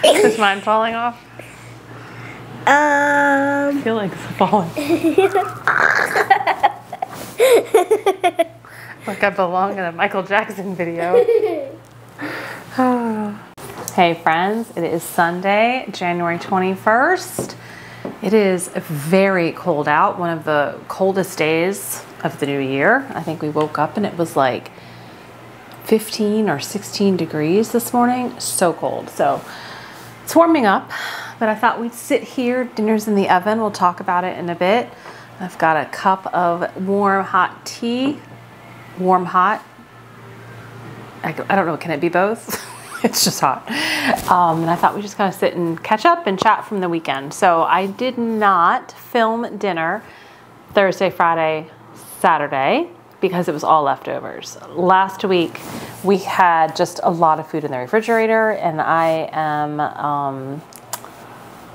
Is mine falling off? I feel like it's falling. Like I belong in a Michael Jackson video. Hey friends, it is Sunday, January 21st. It is very cold out, one of the coldest days of the new year. I think we woke up and it was like 15 or 16 degrees this morning. So cold. So it's warming up, but I thought we'd sit here. Dinner's in the oven. We'll talk about it in a bit. I've got a cup of warm hot tea. Warm hot. I don't know, can it be both? It's just hot. And I thought we'd just kind of sit and catch up and chat from the weekend. So I did not film dinner Thursday, Friday, Saturday because it was all leftovers. Last week we had just a lot of food in the refrigerator, and I am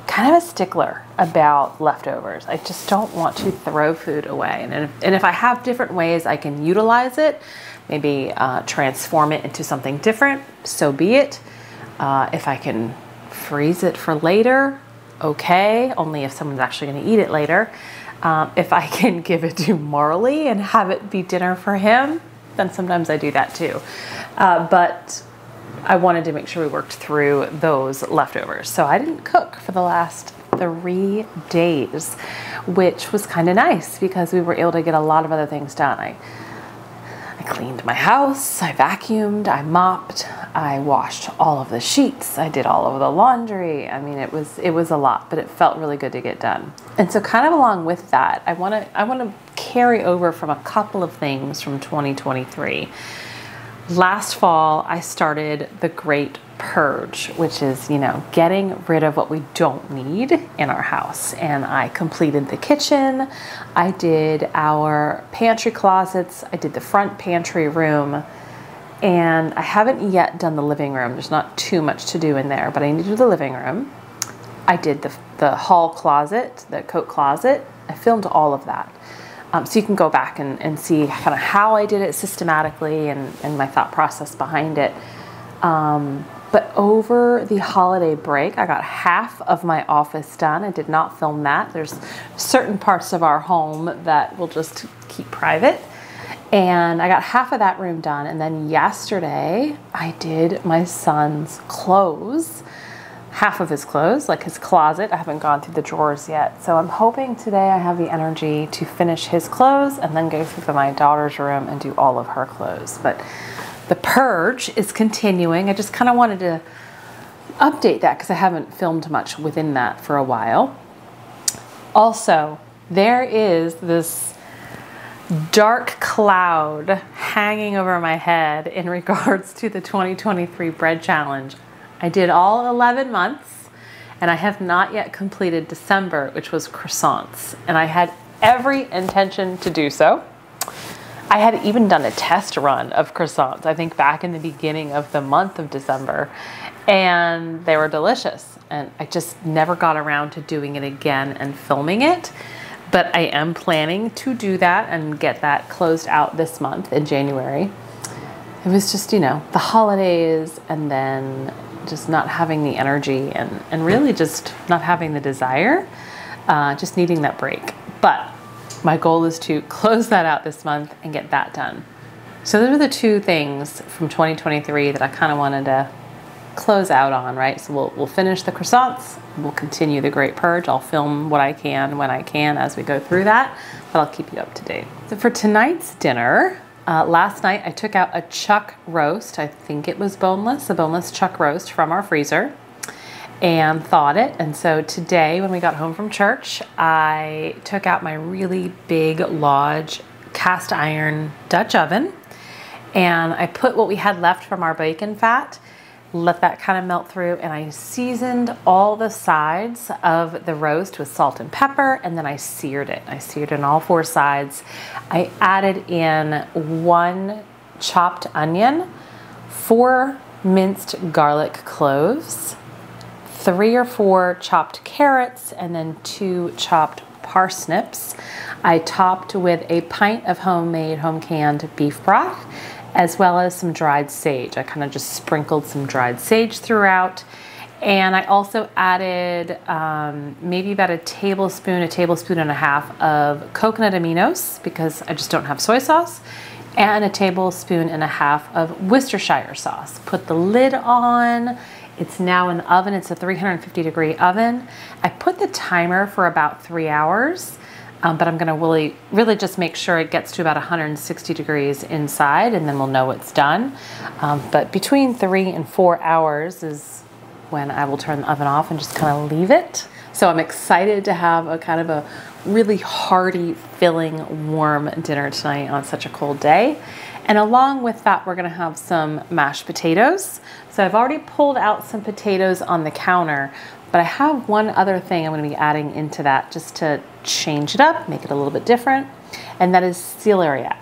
kind of a stickler about leftovers. I just don't want to throw food away. And if I have different ways I can utilize it, maybe transform it into something different, so be it. If I can freeze it for later, okay, only if someone's actually gonna eat it later. If I can give it to Marley and have it be dinner for him, then sometimes I do that too. But I wanted to make sure we worked through those leftovers. So I didn't cook for the last 3 days, which was kind of nice because we were able to get a lot of other things done. I cleaned my house, I vacuumed, I mopped, I washed all of the sheets, I did all of the laundry. I mean, it was a lot, but it felt really good to get done. And so kind of along with that, I want to carry over from a couple of things from 2023. Last fall, I started the Great Purge, which is, getting rid of what we don't need in our house. And I completed the kitchen. I did our pantry closets. I did the front pantry room. And I haven't yet done the living room. There's not too much to do in there, but I need to do the living room. I did the hall closet, the coat closet. I filmed all of that. So you can go back and see kind of how I did it systematically and my thought process behind it. But over the holiday break, I got half of my office done. I did not film that. There's certain parts of our home that we'll just keep private. And I got half of that room done. And then yesterday, I did my son's clothes. Half of his clothes, like his closet. I haven't gone through the drawers yet. So I'm hoping today I have the energy to finish his clothes and then go through my daughter's room and do all of her clothes. But the purge is continuing. I just kind of wanted to update that because I haven't filmed much within that for a while. Also, there is this dark cloud hanging over my head in regards to the 2023 bread challenge. I did all 11 months and I have not yet completed December, which was croissants. And I had every intention to do so. I had even done a test run of croissants, I think back in the beginning of the month of December, and they were delicious. And I just never got around to doing it again and filming it. But I am planning to do that and get that closed out this month in January. It was just, the holidays and then just not having the energy and really just not having the desire, just needing that break. But my goal is to close that out this month and get that done. So those are the two things from 2023 that I kind of wanted to close out on, right? So we'll finish the croissants, we'll continue the Great Purge. I'll film what I can when I can as we go through that, but I'll keep you up to date. So for tonight's dinner, last night I took out a chuck roast. I think it was boneless, a boneless chuck roast from our freezer, and thawed it. And so today when we got home from church, I took out my really big Lodge cast iron Dutch oven, and I put what we had left from our bacon fat, let that kind of melt through, and I seasoned all the sides of the roast with salt and pepper, and then I seared it. I seared it on all 4 sides. I added in 1 chopped onion, 4 minced garlic cloves, 3 or 4 chopped carrots, and then 2 chopped parsnips. I topped with a pint of homemade home canned beef broth, as well as some dried sage. I kind of just sprinkled some dried sage throughout. And I also added maybe about a tablespoon and a half of coconut aminos, because I just don't have soy sauce, and a tablespoon and a half of Worcestershire sauce. Put the lid on. It's now in the oven. It's a 350-degree oven. I put the timer for about 3 hours, but I'm gonna really just make sure it gets to about 160 degrees inside, and then we'll know it's done. But between 3 and 4 hours is when I will turn the oven off and just kind of leave it. So I'm excited to have a kind of a really hearty, filling, warm dinner tonight on such a cold day. And along with that, we're gonna have some mashed potatoes. So I've already pulled out some potatoes on the counter, but I have one other thing I'm gonna be adding into that just to change it up, make it a little bit different. And that is celeriac.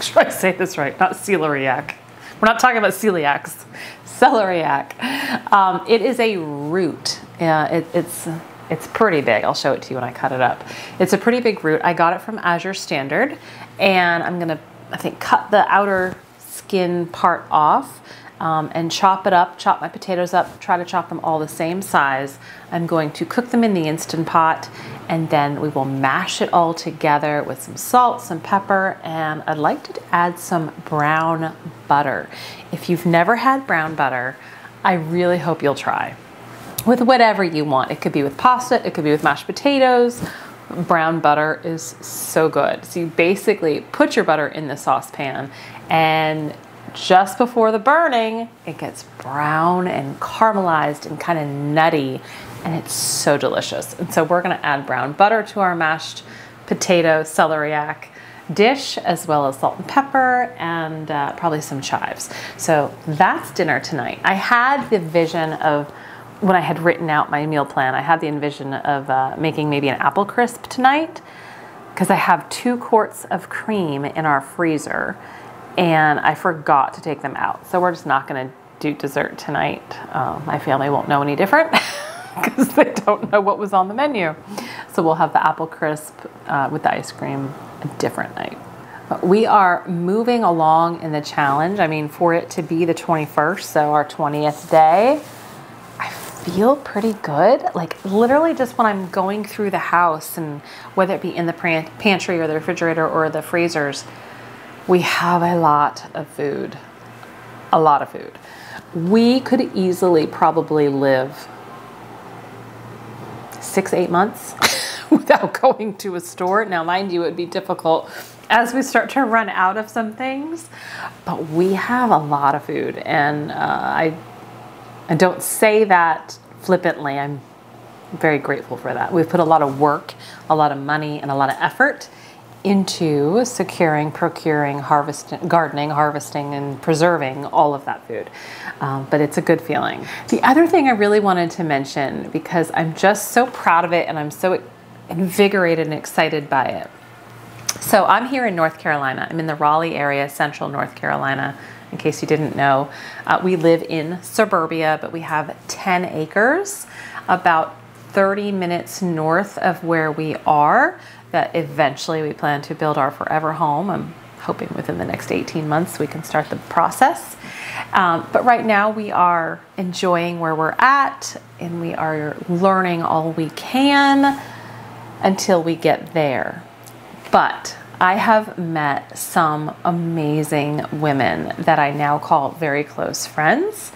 Should I say this right? Not celeriac. We're not talking about celiacs. Celeriac. It is a root. It's pretty big. I'll show it to you when I cut it up. It's a pretty big root. I got it from Azure Standard, and I'm gonna, I think, cut the outer skin part off and chop it up, chop my potatoes up, try to chop them all the same size. I'm going to cook them in the Instant Pot, and then we will mash it all together with some salt, some pepper, and I'd like to add some brown butter. If you've never had brown butter, I really hope you'll try. With whatever you want. It could be with pasta, it could be with mashed potatoes. Brown butter is so good. So you basically put your butter in the saucepan, and just before the burning, it gets brown and caramelized and kind of nutty, and it's so delicious. And so we're gonna add brown butter to our mashed potato celeriac dish, as well as salt and pepper, and probably some chives. So that's dinner tonight. I had the vision of, when I had written out my meal plan, I had the envision of making maybe an apple crisp tonight, because I have 2 quarts of cream in our freezer, and I forgot to take them out. So we're just not gonna do dessert tonight. My family won't know any different because they don't know what was on the menu. So we'll have the apple crisp with the ice cream a different night. But we are moving along in the challenge. I mean, for it to be the 21st, so our 20th day, I feel pretty good. Like literally just when I'm going through the house, and whether it be in the pantry or the refrigerator or the freezers, we have a lot of food, a lot of food. We could easily probably live 6-8 months without going to a store. Now, mind you, it would be difficult as we start to run out of some things, but we have a lot of food, and I don't say that flippantly. I'm very grateful for that. We've put a lot of work, a lot of money, and a lot of effort into securing, procuring, gardening, harvesting, and preserving all of that food. But it's a good feeling. The other thing I really wanted to mention, because I'm just so proud of it and I'm so invigorated and excited by it. So I'm here in North Carolina. I'm in the Raleigh area, central North Carolina, in case you didn't know. We live in suburbia, but we have 10 acres, about 30 minutes north of where we are, that eventually we plan to build our forever home. I'm hoping within the next 18 months we can start the process. But right now we are enjoying where we're at, and we are learning all we can until we get there. But I have met some amazing women that I now call very close friends,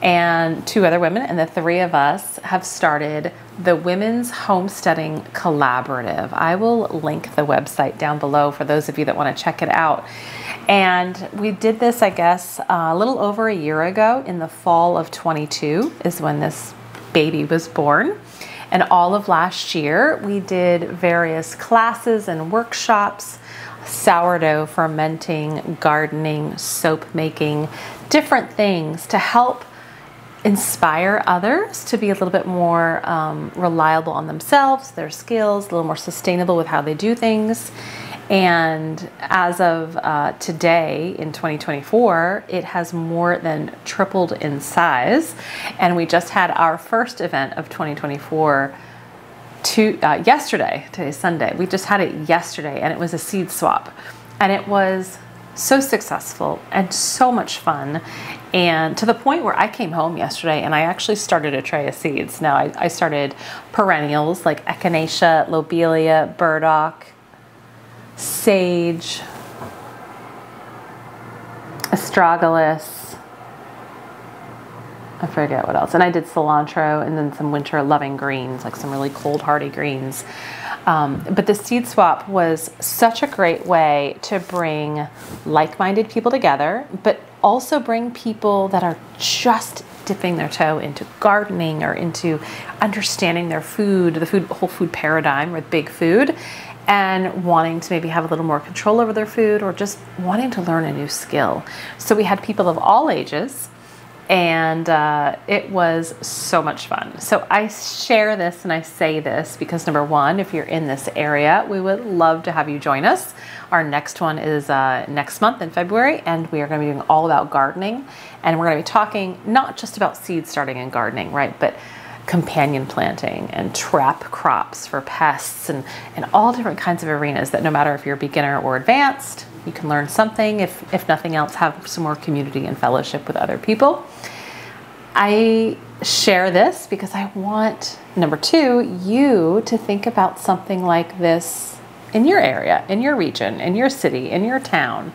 and 2 other women, and the 3 of us have started the Women's Homesteading Collaborative. I will link the website down below for those of you that want to check it out. And we did this, I guess, a little over a year ago. In the fall of 22 is when this baby was born. And all of last year, we did various classes and workshops, sourdough fermenting, gardening, soap making, different things to help inspire others to be a little bit more reliable on themselves, their skills, a little more sustainable with how they do things. And as of today in 2024, it has more than tripled in size. And we just had our first event of 2024 yesterday. Today's Sunday. We just had it yesterday, and it was a seed swap, and it was so successful and so much fun, and to the point where I came home yesterday and I actually started a tray of seeds. Now I started perennials like echinacea, lobelia, burdock, sage, astragalus, I forget what else. And I did cilantro and then some winter loving greens, like some really cold hardy greens. But the seed swap was such a great way to bring like-minded people together, but also bring people that are just dipping their toe into gardening or into understanding their food, whole food paradigm with big food, and wanting to maybe have a little more control over their food or just wanting to learn a new skill. So we had people of all ages, and it was so much fun. So I share this and I say this because, number one, if you're in this area, we would love to have you join us. Our next one is next month in February, and we are going to be doing all about gardening. And we're going to be talking not just about seed starting and gardening, right, but companion planting and trap crops for pests and all different kinds of arenas that no matter if you're beginner or advanced, you can learn something. If nothing else, have some more community and fellowship with other people. I share this because I want, number two, you to think about something like this in your area, in your region, in your city, in your town.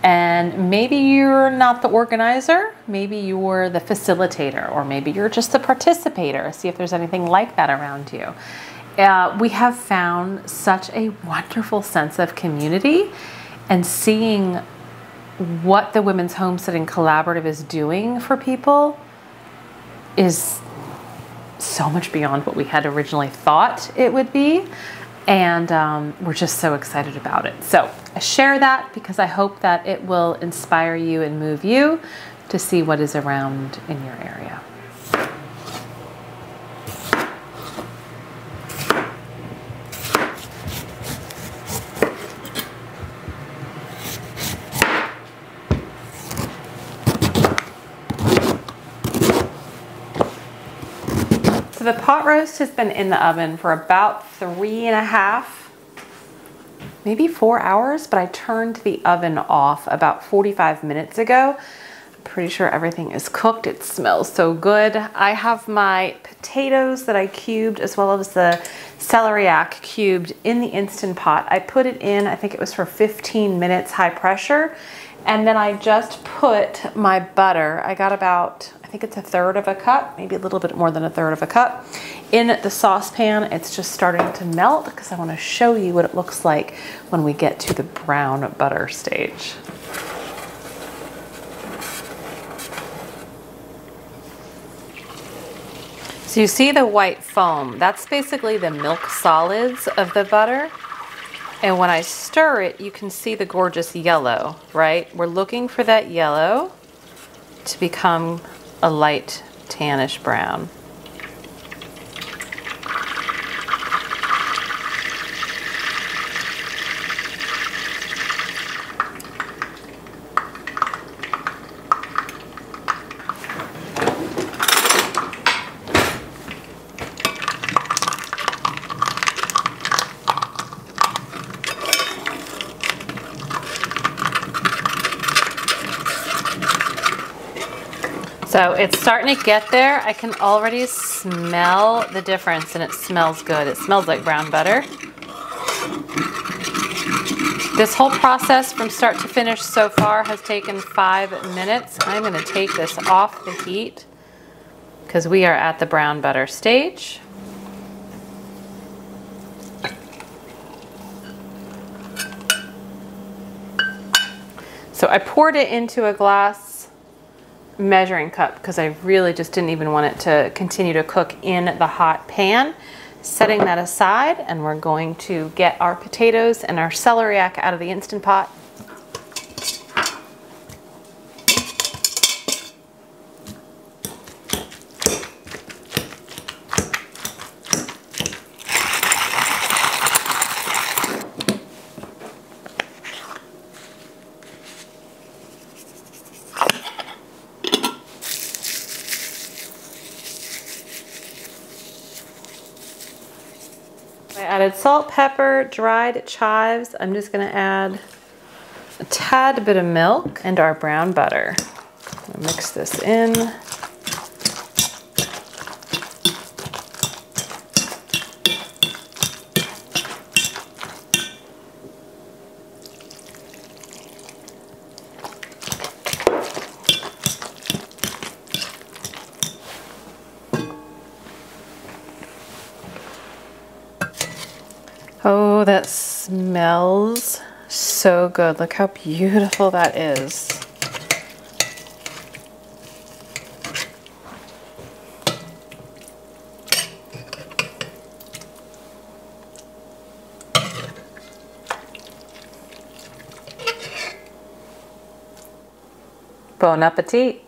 And maybe you're not the organizer, maybe you're the facilitator, or maybe you're just the participator. See if there's anything like that around you. We have found such a wonderful sense of community, and seeing what the Women's Homesteading Collaborative is doing for people is so much beyond what we had originally thought it would be. And we're just so excited about it. So I share that because I hope that it will inspire you and move you to see what is around in your area. So the pot roast has been in the oven for about 3.5, maybe 4 hours, but I turned the oven off about 45 minutes ago. I'm pretty sure everything is cooked. It smells so good. I have my potatoes that I cubed as well as the celeriac cubed in the Instant Pot. I put it in, I think it was for 15 minutes high pressure, and then I just put my butter. I got about, I think it's 1/3 of a cup, maybe a little bit more than 1/3 of a cup, in the saucepan. It's just starting to melt because I want to show you what it looks like when we get to the brown butter stage. So you see the white foam, that's basically the milk solids of the butter. And when I stir it, you can see the gorgeous yellow, right? We're looking for that yellow to become a light tannish brown. So it's starting to get there. I can already smell the difference, and it smells good. It smells like brown butter. This whole process from start to finish so far has taken 5 minutes. I'm going to take this off the heat because we are at the brown butter stage. So I poured it into a glass measuring cup because I really just didn't even want it to continue to cook in the hot pan. Setting that aside, and we're going to get our potatoes and our celeriac out of the Instant Pot. added salt, pepper, dried chives. I'm just gonna add a tad bit of milk and our brown butter. Mix this in. Oh, that smells so good. Look how beautiful that is. Bon appetit.